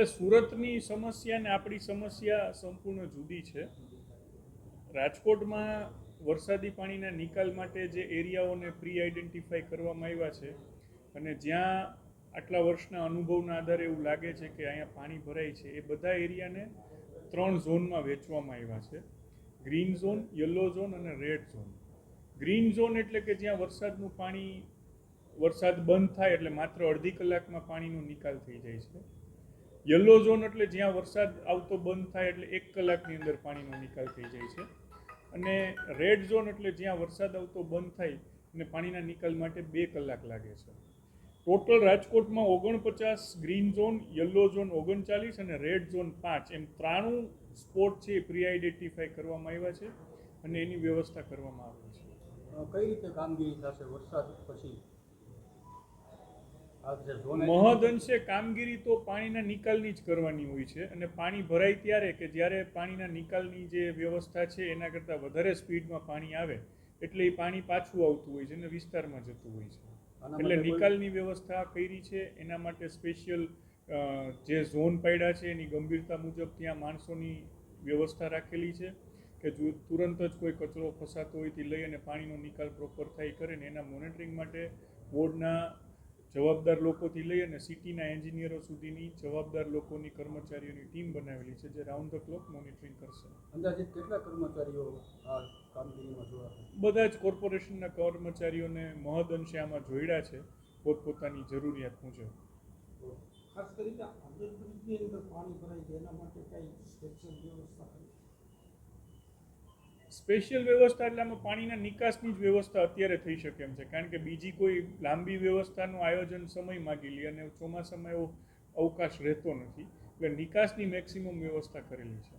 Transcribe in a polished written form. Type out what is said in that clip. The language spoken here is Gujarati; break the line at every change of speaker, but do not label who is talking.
એટલે સુરતની સમસ્યા ને આપણી સમસ્યા સંપૂર્ણ જુદી છે. રાજકોટમાં વરસાદી પાણીના નિકાલ માટે જે એરિયાઓને પ્રી આઈડેન્ટિફાઈ કરવામાં આવ્યા છે અને જ્યાં આટલા વર્ષના અનુભવના આધારે એવું લાગે છે કે અહીંયા પાણી ભરાય છે, એ બધા એરિયાને 3 ઝોનમાં વહેંચવામાં આવ્યા છે: ગ્રીન ઝોન, યલો ઝોન અને રેડ ઝોન. ગ્રીન ઝોન એટલે કે જ્યાં વરસાદનું પાણી, વરસાદ બંધ થાય એટલે માત્ર અડધી કલાકમાં પાણીનો નિકાલ થઈ જાય છે. યલો ઝોન એટલે જ્યાં વરસાદ આવતો બંધ થાય એટલે 1 કલાકની અંદર પાણીનો નિકાલ થઈ જાય છે. અને રેડ ઝોન એટલે જ્યાં વરસાદ આવતો બંધ થાય અને પાણીના નિકાલ માટે 2 કલાક લાગે છે. ટોટલ રાજકોટમાં 49 ગ્રીન ઝોન, યલો ઝોન 39 અને રેડ ઝોન 5, એમ 93 સ્પોટ છે એ પ્રી આઈડેન્ટિફાઈ કરવામાં આવ્યા છે અને એની વ્યવસ્થા કરવામાં આવી છે.
કઈ રીતે કામગીરી થશે વરસાદ પછી?
મહદઅંશે કામગીરી તો પાણીના નિકાલની જ કરવાની હોય છે અને પાણી ભરાય ત્યારે કે જ્યારે પાણીના નિકાલની જે વ્યવસ્થા છે એના કરતાં વધારે સ્પીડમાં પાણી આવે એટલે એ પાણી પાછું આવતું હોય છે અને વિસ્તારમાં જતું હોય છે. એટલે નિકાલની વ્યવસ્થા કરી છે. એના માટે સ્પેશિયલ જે ઝોન પાડ્યા છે એની ગંભીરતા મુજબ ત્યાં માણસોની વ્યવસ્થા રાખેલી છે કે જો તુરંત જ કોઈ કચરો ફસાતો હોય તે લઈ અને પાણીનો નિકાલ પ્રોપર થાય કરે ને એના મોનિટરિંગ માટે બોર્ડના જવાબદાર લોકોથી લઈ અને સિટીના એન્જિનિયરો સુધીની જવાબદાર લોકોની કર્મચારીઓની ટીમ બનાવેલી છે જે રાઉન્ડ ધ ક્લોક મોનિટરિંગ કરશે.
અંદાજિત કેટલા કર્મચારીઓ આ કામગીરીમાં જોડાશે?
બધા જ કોર્પોરેશનના કર્મચારીઓને મહદઅંશે આમાં જોડ્યા છે પોતપોતાની જરૂરિયાત મુજબ.
ખાસ કરીને અંડરબ્રિજની અંદર પાણી ભરાય છે એના માટે કઈ સ્પેશિયલ વ્યવસ્થા કરી?
સ્પેશિયલ વ્યવસ્થા એટલે આમાં પાણીના નિકાસની જ વ્યવસ્થા અત્યારે થઈ શકે એમ છે, કારણ કે બીજી કોઈ લાંબી વ્યવસ્થાનું આયોજન સમય માગી લે અને ચોમાસામાં એવો અવકાશ રહેતો નથી, એટલે નિકાસની મેક્સિમમ વ્યવસ્થા કરેલી છે.